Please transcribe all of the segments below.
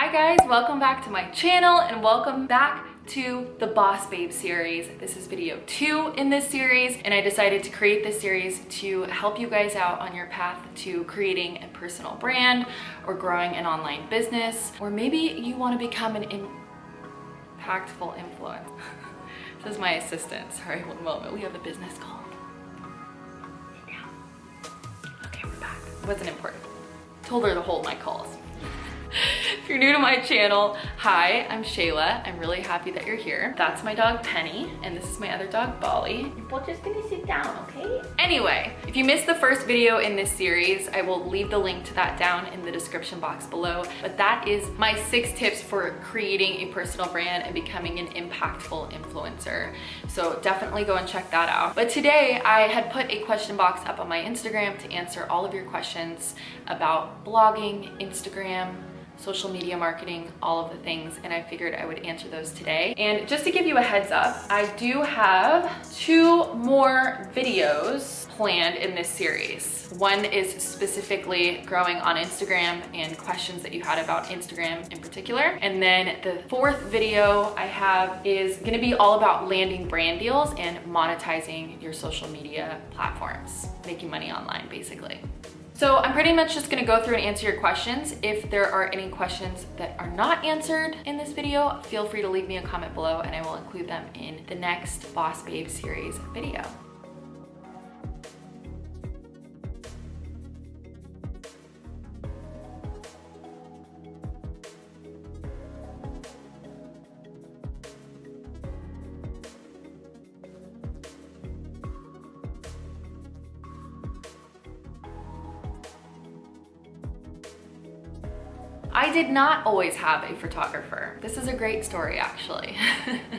Hi guys, welcome back to my channel and welcome back to the Boss Babe series. This is video 2 in this series, and I decided to create this series to help you guys out on your path to creating a personal brand or growing an online business, or maybe you want to become an impactful influencer. This is my assistant. Sorry, one moment. We have a business call. Sit down. Okay, we're back. It wasn't important. Told her to hold my calls. If you're new to my channel, hi, I'm Shayla. I'm really happy that you're here. That's my dog Penny, and this is my other dog Bolly. You're both just gonna sit down, okay? Anyway, if you missed the first video in this series, I will leave the link to that down in the description box below. But that is my 6 tips for creating a personal brand and becoming an impactful influencer. So definitely go and check that out. But today I had put a question box up on my Instagram to answer all of your questions about blogging, Instagram, social media marketing, all of the things, and I figured I would answer those today. And just to give you a heads up, I do have 2 more videos planned in this series. One is specifically growing on Instagram and questions that you had about Instagram in particular. And then the 4th video I have is gonna be all about landing brand deals and monetizing your social media platforms, making money online basically. So I'm pretty much just gonna go through and answer your questions. If there are any questions that are not answered in this video, feel free to leave me a comment below and I will include them in the next Boss Babe series video. I did not always have a photographer. This is a great story, actually.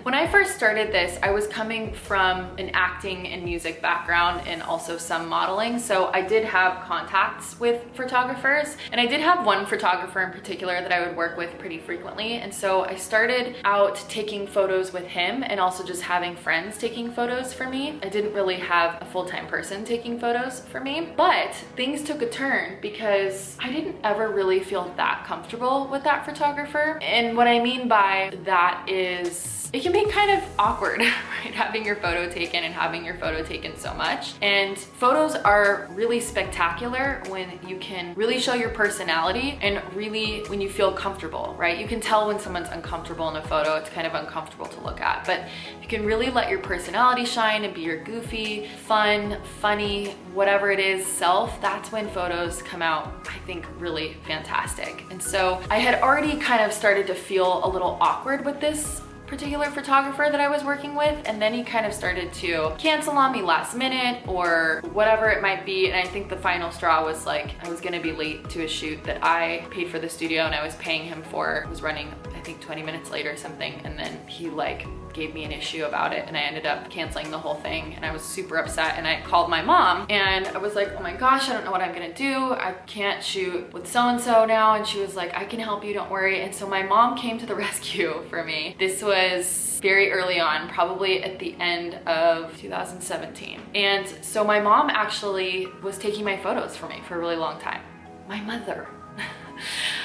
When I first started this, I was coming from an acting and music background and also some modeling. So I did have contacts with photographers, and I did have one photographer in particular that I would work with pretty frequently. And so I started out taking photos with him and also just having friends taking photos for me. I didn't really have a full-time person taking photos for me, but things took a turn because I didn't ever really feel that comfortable with that photographer. And what I mean by that is it can be kind of awkward, right? Having your photo taken and having your photo taken so much. And photos are really spectacular when you can really show your personality and really when you feel comfortable, right? You can tell when someone's uncomfortable in a photo. It's kind of uncomfortable to look at, but you can really let your personality shine and be your goofy, fun, funny, whatever it is, self. That's when photos come out, I think, really fantastic. And so I had already kind of started to feel a little awkward with this particular photographer that I was working with, and then he kind of started to cancel on me last minute or whatever it might be. And I think the final straw was like I was gonna be late to a shoot that I paid for the studio and I was paying him for. It was running, I think, 20 minutes late or something, and then he like gave me an issue about it and I ended up canceling the whole thing, and I was super upset. And I called my mom and I was like, oh my gosh, I don't know what I'm gonna do. I can't shoot with so-and-so now. And she was like, I can help you, don't worry. And so my mom came to the rescue for me. This was very early on, probably at the end of 2017. And so my mom actually was taking my photos for me for a really long time. My mother.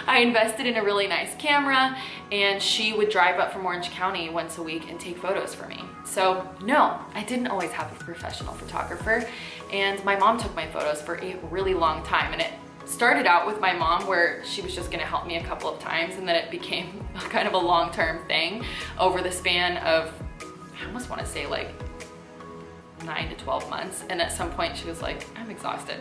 I invested in a really nice camera, and she would drive up from Orange County once a week and take photos for me. So no, I didn't always have a professional photographer, and my mom took my photos for a really long time. And it started out with my mom where she was just gonna help me a couple of times, and then it became kind of a long-term thing over the span of, I almost wanna say like 9 to 12 months. And at some point she was like, I'm exhausted.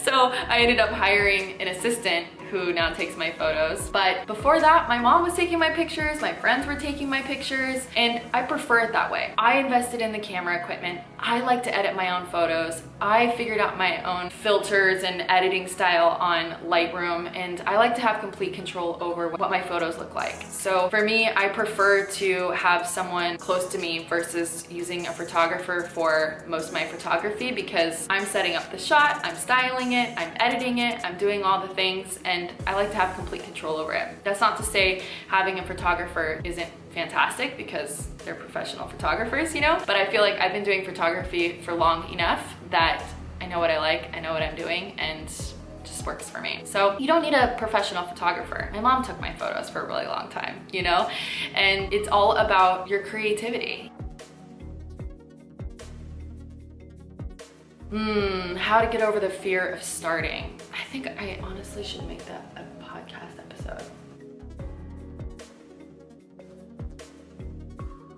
So I ended up hiring an assistant who now takes my photos. But before that, my mom was taking my pictures, my friends were taking my pictures, and I prefer it that way. I invested in the camera equipment. I like to edit my own photos. I figured out my own filters and editing style on Lightroom, and I like to have complete control over what my photos look like. So for me, I prefer to have someone close to me versus using a photographer for most of my photography, because I'm setting up the shot, I'm styling it, I'm editing it, I'm doing all the things, and I like to have complete control over it. That's not to say having a photographer isn't fantastic, because they're professional photographers, you know? But I feel like I've been doing photography for long enough that I know what I like, I know what I'm doing, and just just works for me. So you don't need a professional photographer. My mom took my photos for a really long time, you know? And it's all about your creativity. How to get over the fear of starting. I think I honestly should make that a podcast episode.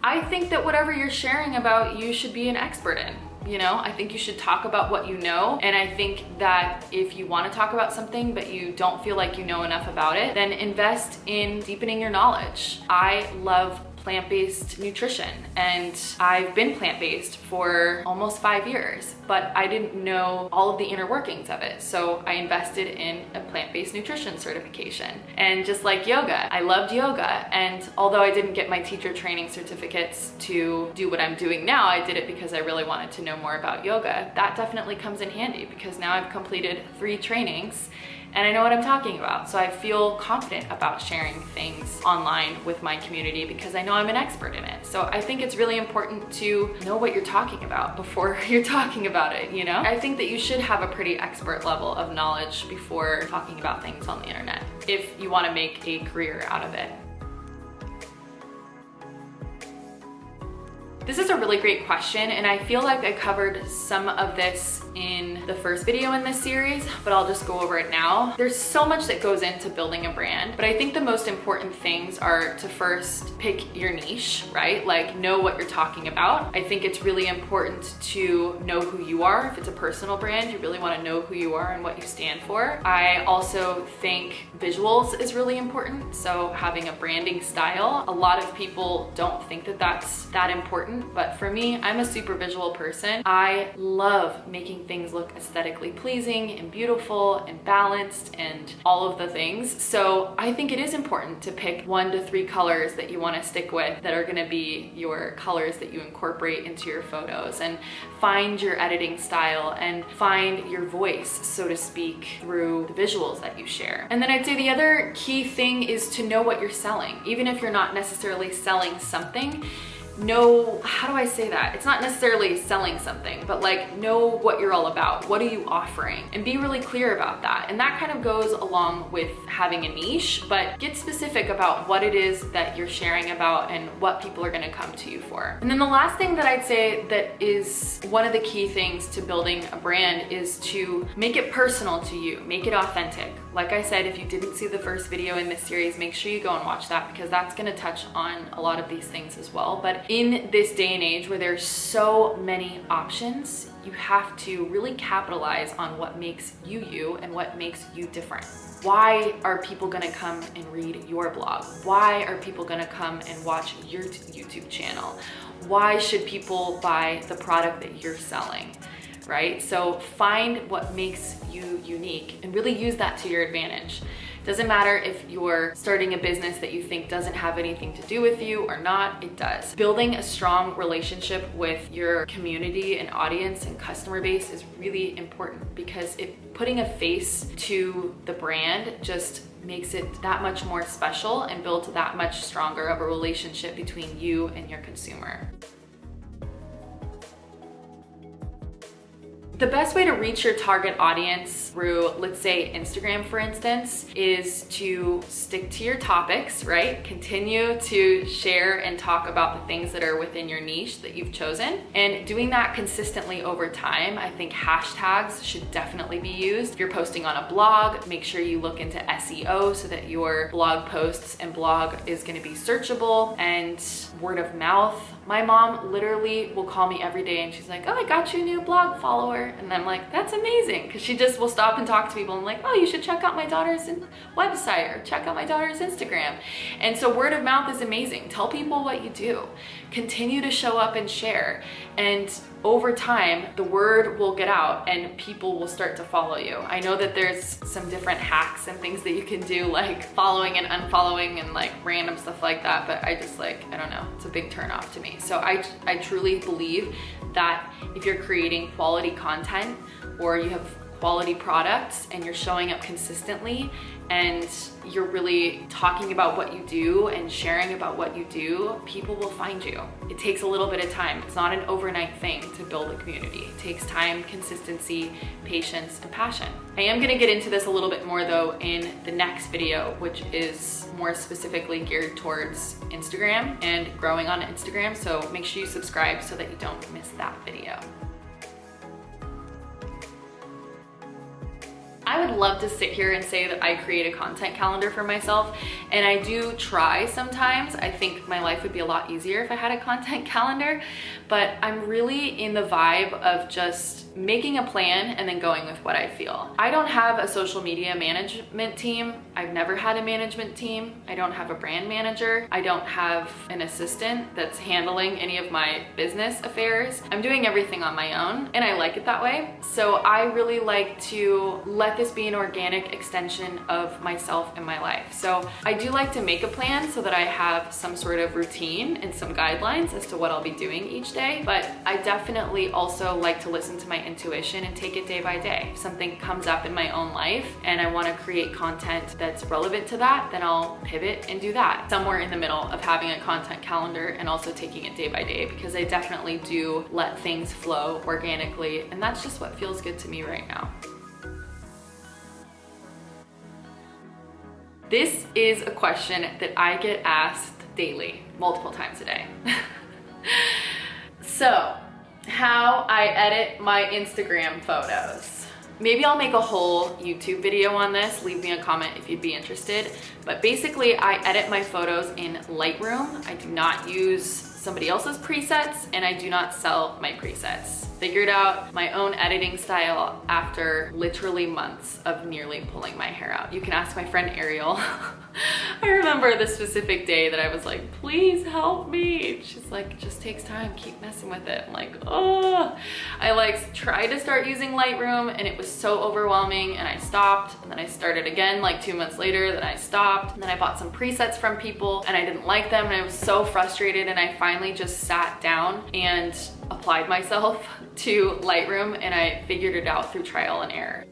I think that whatever you're sharing about, you should be an expert in. You know, I think you should talk about what you know. And I think that if you want to talk about something, but you don't feel like you know enough about it, then invest in deepening your knowledge. I love plant-based nutrition, and I've been plant-based for almost 5 years, but I didn't know all of the inner workings of it. So I invested in a plant-based nutrition certification. And just like yoga, I loved yoga. And although I didn't get my teacher training certificates to do what I'm doing now, I did it because I really wanted to know more about yoga. That definitely comes in handy because now I've completed 3 trainings and I know what I'm talking about. So I feel confident about sharing things online with my community because I know I'm an expert in it. So I think it's really important to know what you're talking about before you're talking about it, you know? I think that you should have a pretty expert level of knowledge before talking about things on the internet if you want to make a career out of it. This is a really great question, and I feel like I covered some of this in the first video in this series, but I'll just go over it now. There's so much that goes into building a brand, but I think the most important things are to first pick your niche, right? Like know what you're talking about. I think it's really important to know who you are. If it's a personal brand, you really want to know who you are and what you stand for. I also think visuals is really important. So having a branding style, a lot of people don't think that that's that important. But for me, I'm a super visual person. I love making things look aesthetically pleasing and beautiful and balanced and all of the things. So I think it is important to pick 1 to 3 colors that you want to stick with that are going to be your colors that you incorporate into your photos, and find your editing style and find your voice, so to speak, through the visuals that you share. And then I'd say the other key thing is to know what you're selling. Even if you're not necessarily selling something, know, how do I say that? It's not necessarily selling something, but like know what you're all about. What are you offering? And be really clear about that. And that kind of goes along with having a niche, but get specific about what it is that you're sharing about and what people are gonna come to you for. And then the last thing that I'd say that is one of the key things to building a brand is to make it personal to you, make it authentic. Like I said, if you didn't see the first video in this series, make sure you go and watch that because that's gonna touch on a lot of these things as well. But in this day and age where there's so many options, you have to really capitalize on what makes you you and what makes you different. Why are people gonna come and read your blog? Why are people gonna come and watch your YouTube channel? Why should people buy the product that you're selling? Right? So find what makes you unique and really use that to your advantage. Doesn't matter if you're starting a business that you think doesn't have anything to do with you or not, it does. Building a strong relationship with your community and audience and customer base is really important because putting a face to the brand just makes it that much more special and builds that much stronger of a relationship between you and your consumer. The best way to reach your target audience through, let's say, Instagram, for instance, is to stick to your topics, right? Continue to share and talk about the things that are within your niche that you've chosen. And doing that consistently over time, I think hashtags should definitely be used. If you're posting on a blog, make sure you look into SEO so that your blog posts and blog is gonna be searchable, and word of mouth. My mom literally will call me every day and she's like, oh, I got you a new blog follower. And I'm like, that's amazing. Cause she just will stop and talk to people and like, oh, you should check out my daughter's website or check out my daughter's Instagram. And so word of mouth is amazing. Tell people what you do. Continue to show up and share. And over time, the word will get out and people will start to follow you. I know that there's some different hacks and things that you can do, like following and unfollowing and like random stuff like that, but I just like, I don't know, it's a big turn off to me. So I truly believe that if you're creating quality content or you have quality products and you're showing up consistently, and you're really talking about what you do and sharing about what you do, people will find you. It takes a little bit of time. It's not an overnight thing to build a community. It takes time, consistency, patience, and passion. I am gonna get into this a little bit more though in the next video, which is more specifically geared towards Instagram and growing on Instagram. So make sure you subscribe so that you don't miss that video. I would love to sit here and say that I create a content calendar for myself, and I do try sometimes. I think my life would be a lot easier if I had a content calendar, but I'm really in the vibe of just making a plan and then going with what I feel. I don't have a social media management team. I've never had a management team. I don't have a brand manager. I don't have an assistant that's handling any of my business affairs. I'm doing everything on my own, and I like it that way. So I really like to let this be an organic extension of myself and my life. So I do like to make a plan so that I have some sort of routine and some guidelines as to what I'll be doing each day. But I definitely also like to listen to my intuition and take it day by day. If something comes up in my own life and I want to create content that's relevant to that, then I'll pivot and do that. Somewhere in the middle of having a content calendar and also taking it day by day, because I definitely do let things flow organically, and that's just what feels good to me right now. This is a question that I get asked daily, multiple times a day. So, how I edit my Instagram photos. Maybe I'll make a whole YouTube video on this. Leave me a comment if you'd be interested. But basically, I edit my photos in Lightroom. I do not use somebody else's presets, and I do not sell my presets. Figured out my own editing style after literally months of nearly pulling my hair out. You can ask my friend Ariel. I remember the specific day that I was like, please help me. She's like, it just takes time, keep messing with it. I'm like, oh. I like tried to start using Lightroom and it was so overwhelming, and I stopped, and then I started again like 2 months later, then I stopped, and then I bought some presets from people and I didn't like them, and I was so frustrated, and I finally just sat down and applied myself to Lightroom, and I figured it out through trial and error.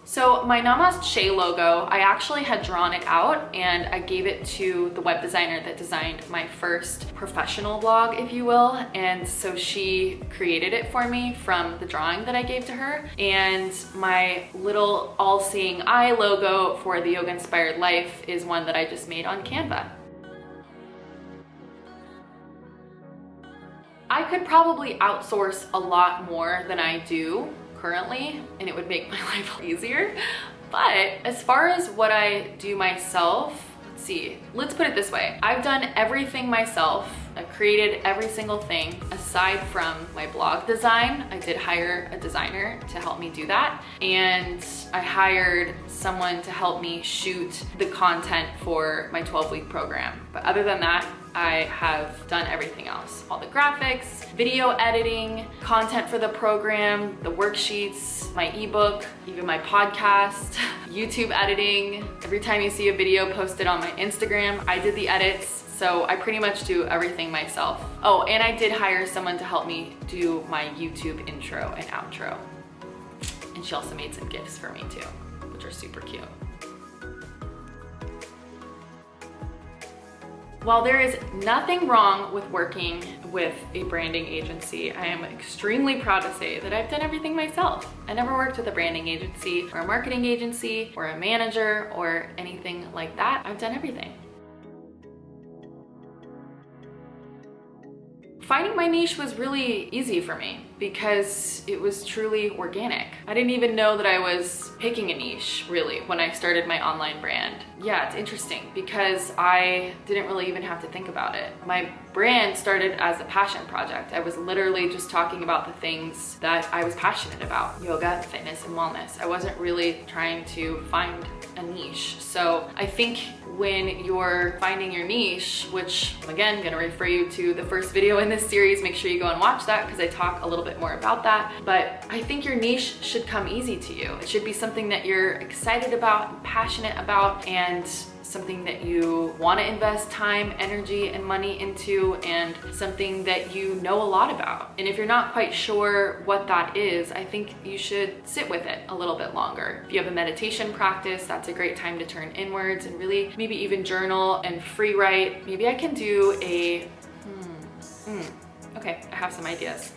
So my Namaste Shay logo, I actually had drawn it out and I gave it to the web designer that designed my first professional blog, if you will. And so she created it for me from the drawing that I gave to her. And my little all-seeing eye logo for the Yoga Inspired Life is one that I just made on Canva. I could probably outsource a lot more than I do currently, and it would make my life easier. But as far as what I do myself, let's put it this way. I've done everything myself. I've created every single thing aside from my blog design. I did hire a designer to help me do that. And I hired someone to help me shoot the content for my 12-week program. But other than that, I have done everything else. All the graphics, video editing, content for the program, the worksheets, my ebook, even my podcast, YouTube editing. Every time you see a video posted on my Instagram, I did the edits. So I pretty much do everything myself. Oh, and I did hire someone to help me do my YouTube intro and outro. And she also made some gifts for me too, which are super cute. While there is nothing wrong with working with a branding agency, I am extremely proud to say that I've done everything myself. I never worked with a branding agency or a marketing agency or a manager or anything like that. I've done everything. Finding my niche was really easy for me because it was truly organic. I didn't even know that I was picking a niche really when I started my online brand. Yeah, it's interesting because I didn't really even have to think about it. My brand started as a passion project. I was literally just talking about the things that I was passionate about: yoga, fitness, and wellness. I wasn't really trying to find a niche. So I think when you're finding your niche, which I'm again gonna refer you to the first video in this series, make sure you go and watch that because I talk a little bit more about that. But I think your niche should come easy to you. It should be something that you're excited about, passionate about, and something that you want to invest time, energy, and money into, and something that you know a lot about. And if you're not quite sure what that is, I think you should sit with it a little bit longer. If you have a meditation practice, that's a great time to turn inwards and really maybe even journal and free write. Maybe I can do a, okay, I have some ideas.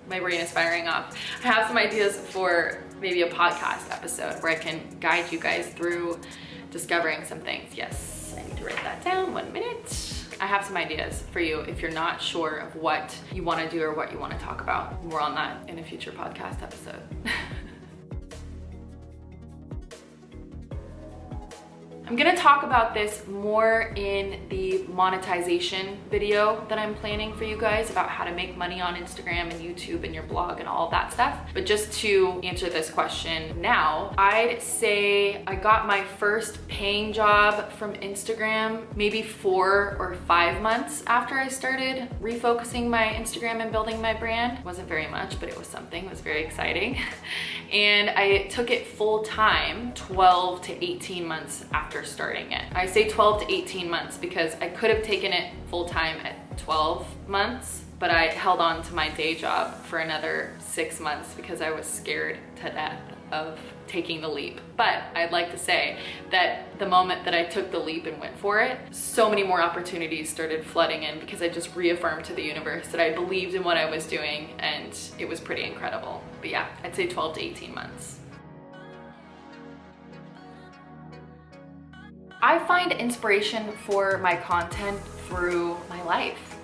My brain is firing off. I have some ideas for maybe a podcast episode where I can guide you guys through discovering some things. Yes, I need to write that down. 1 minute. I have some ideas for you if you're not sure of what you want to do or what you want to talk about. More on that in a future podcast episode. I'm gonna talk about this more in the monetization video that I'm planning for you guys about how to make money on Instagram and YouTube and your blog and all of that stuff. But just to answer this question now, I'd say I got my first paying job from Instagram maybe 4 or 5 months after I started refocusing my Instagram and building my brand. It wasn't very much, but it was something. It was very exciting. And I took it full time 12 to 18 months after starting it. I say 12 to 18 months because I could have taken it full time at 12 months, but I held on to my day job for another 6 months because I was scared to death of taking the leap. But I'd like to say that the moment that I took the leap and went for it, so many more opportunities started flooding in because I just reaffirmed to the universe that I believed in what I was doing, and it was pretty incredible. But yeah, I'd say 12 to 18 months. I find inspiration for my content through my life.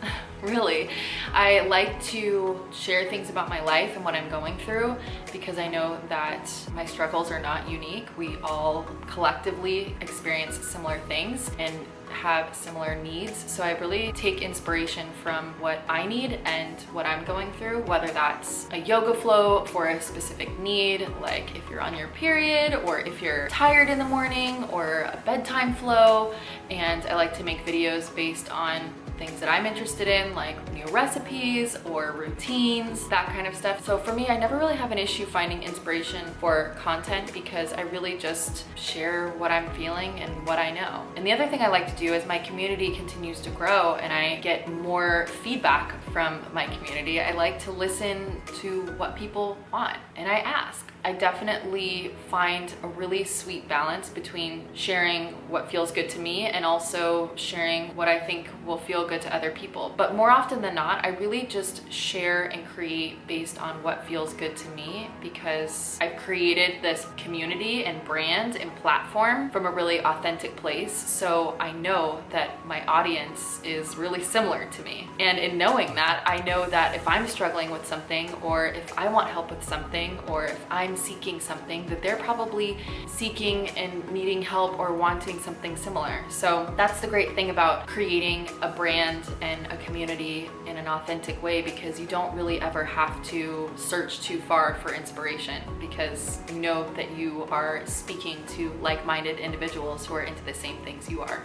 Really. I like to share things about my life and what I'm going through because I know that my struggles are not unique. We all collectively experience similar things and have similar needs. So I really take inspiration from what I need and what I'm going through, whether that's a yoga flow for a specific need, like if you're on your period or if you're tired in the morning, or a bedtime flow. And I like to make videos based on things that I'm interested in, like new recipes or routines, that kind of stuff. So for me, I never really have an issue finding inspiration for content because I really just share what I'm feeling and what I know. And the other thing I like to do as my community continues to grow and I get more feedback from my community, I like to listen to what people want and I ask. I definitely find a really sweet balance between sharing what feels good to me and also sharing what I think will feel good to other people. But more often than not, I really just share and create based on what feels good to me because I've created this community and brand and platform from a really authentic place. So I know that my audience is really similar to me. And in knowing that, I know that if I'm struggling with something, or if I want help with something, or if I'm seeking something, that they're probably seeking and needing help or wanting something similar. So that's the great thing about creating a brand and a community in an authentic way, because you don't really ever have to search too far for inspiration because you know that you are speaking to like-minded individuals who are into the same things you are.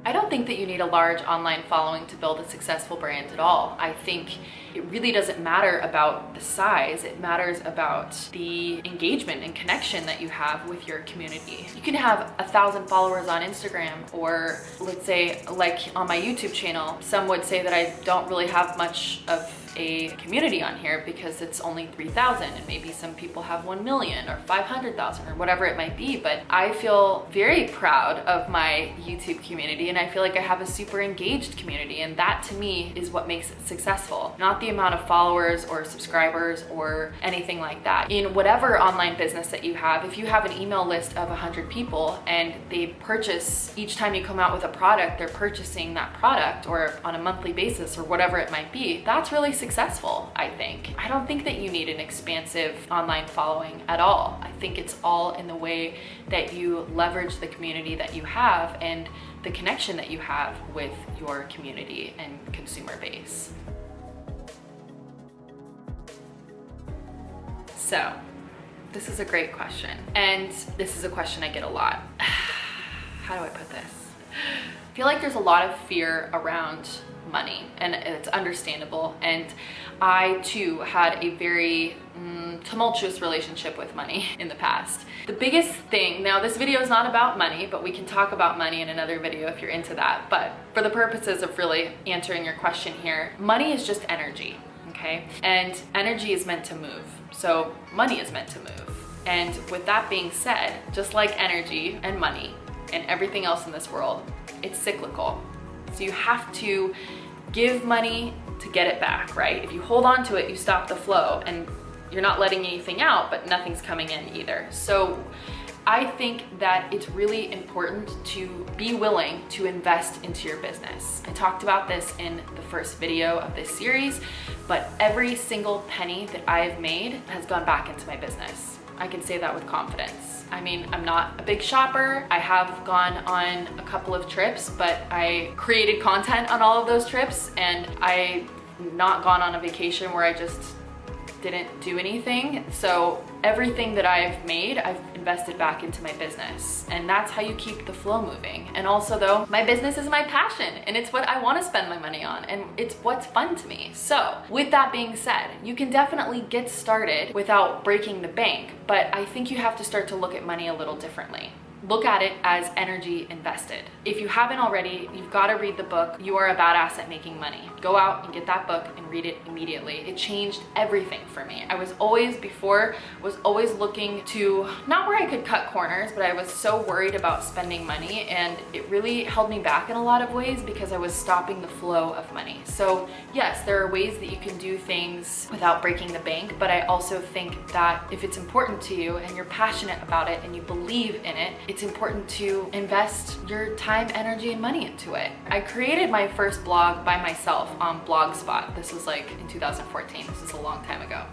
I don't think that you need a large online following to build a successful brand at all. I think it really doesn't matter about the size. It matters about the engagement and connection that you have with your community. You can have 1,000 followers on Instagram, or let's say like on my YouTube channel, some would say that I don't really have much of a community on here because it's only 3,000, and maybe some people have 1 million or 500,000 or whatever it might be. But I feel very proud of my YouTube community, and I feel like I have a super engaged community, and that to me is what makes it successful, not the amount of followers or subscribers or anything like that. In whatever online business that you have, if you have an email list of 100 people and they purchase, each time you come out with a product, they're purchasing that product, or on a monthly basis or whatever it might be, that's really successful, I think. I don't think that you need an expansive online following at all. I think it's all in the way that you leverage the community that you have and the connection that you have with your community and consumer base. So, this is a great question, and this is a question I get a lot. How do I put this? I feel like there's a lot of fear around money, and it's understandable. And I too had a very tumultuous relationship with money in the past. The biggest thing, now this video is not about money, but we can talk about money in another video if you're into that. But for the purposes of really answering your question here, money is just energy, okay? And energy is meant to move. So money is meant to move. And with that being said, just like energy and money and everything else in this world, it's cyclical. So you have to give money to get it back, right? If you hold on to it, you stop the flow and you're not letting anything out, but nothing's coming in either. So I think that it's really important to be willing to invest into your business. I talked about this in the first video of this series, but every single penny that I have made has gone back into my business. I can say that with confidence. I mean, I'm not a big shopper. I have gone on a couple of trips, but I created content on all of those trips, and I've not gone on a vacation where I just didn't do anything. So everything that I've made, I've invested back into my business, and that's how you keep the flow moving. And also though, my business is my passion and it's what I want to spend my money on, and it's what's fun to me. So with that being said, you can definitely get started without breaking the bank, but I think you have to start to look at money a little differently. Look at it as energy invested. If you haven't already, you've got to read the book, You Are a Badass at Making Money. Go out and get that book and read it immediately. It changed everything for me. I was always looking to, not where I could cut corners, but I was so worried about spending money, and it really held me back in a lot of ways because I was stopping the flow of money. So yes, there are ways that you can do things without breaking the bank, but I also think that if it's important to you and you're passionate about it and you believe in it, it's important to invest your time, energy, and money into it. I created my first blog by myself on Blogspot. This was like in 2014. This is a long time ago.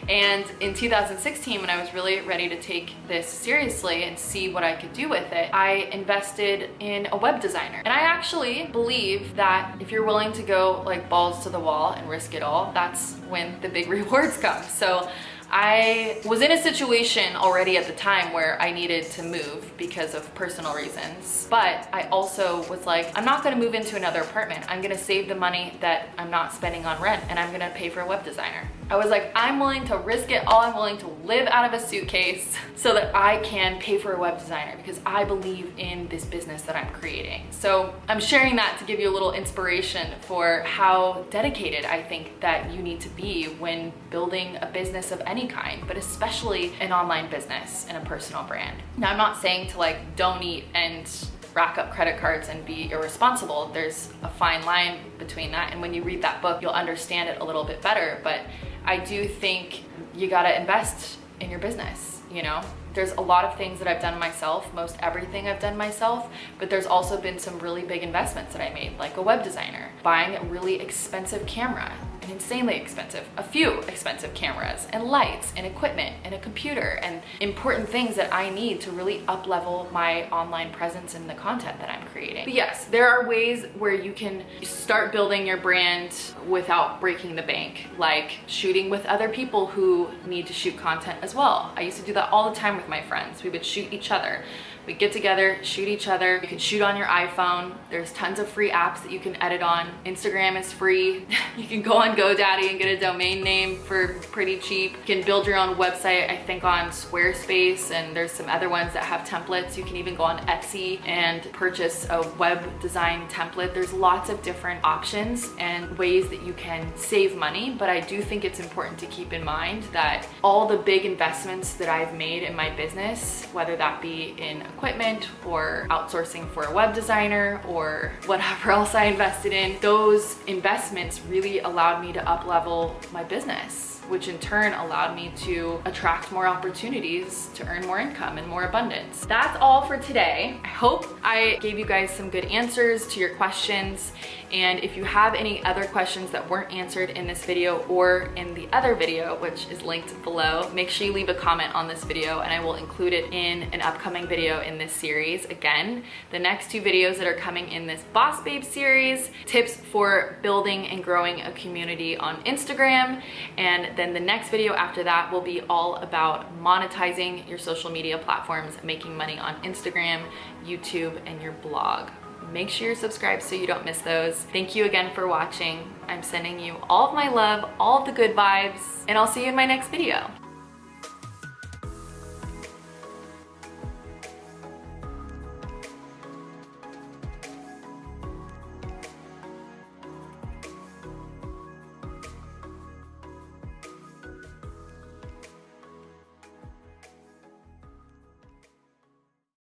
And in 2016, when I was really ready to take this seriously and see what I could do with it, I invested in a web designer. And I actually believe that if you're willing to go like balls to the wall and risk it all, that's when the big rewards come. So I was in a situation already at the time where I needed to move because of personal reasons, but I also was like, I'm not gonna move into another apartment. I'm gonna save the money that I'm not spending on rent, and I'm gonna pay for a web designer. I was like, I'm willing to risk it all. I'm willing to live out of a suitcase so that I can pay for a web designer because I believe in this business that I'm creating. So I'm sharing that to give you a little inspiration for how dedicated I think that you need to be when building a business of any kind, but especially an online business and a personal brand. Now, I'm not saying to like don't eat and rack up credit cards and be irresponsible. There's a fine line between that, and when you read that book, you'll understand it a little bit better. But I do think you gotta invest in your business, you know? There's a lot of things that I've done myself, most everything I've done myself, but there's also been some really big investments that I made, like a web designer, buying a really expensive camera, an insanely expensive, a few expensive cameras and lights and equipment and a computer and important things that I need to really up-level my online presence and the content that I'm creating. But yes, there are ways where you can start building your brand without breaking the bank, like shooting with other people who need to shoot content as well. I used to do that all the time with my friends. We would shoot each other. We'd get together, shoot each other. You can shoot on your iPhone. There's tons of free apps that you can edit on. Instagram is free. You can go on GoDaddy and get a domain name for pretty cheap. You can build your own website, I think on Squarespace, and there's some other ones that have templates. You can even go on Etsy and purchase a web design template. There's lots of different options and ways that you can save money, but I do think it's important to keep in mind that all the big investments that I've made in my business, whether that be in equipment or outsourcing for a web designer or whatever else I invested in, those investments really allowed me to up-level my business, which in turn allowed me to attract more opportunities to earn more income and more abundance. That's all for today. I hope I gave you guys some good answers to your questions. And if you have any other questions that weren't answered in this video or in the other video, which is linked below, make sure you leave a comment on this video and I will include it in an upcoming video in this series. Again, the next two videos that are coming in this Boss Babe series, tips for building and growing a community on Instagram, and then the next video after that will be all about monetizing your social media platforms, making money on Instagram, YouTube, and your blog. Make sure you're subscribed so you don't miss those. Thank you again for watching. I'm sending you all of my love, all of the good vibes, and I'll see you in my next video.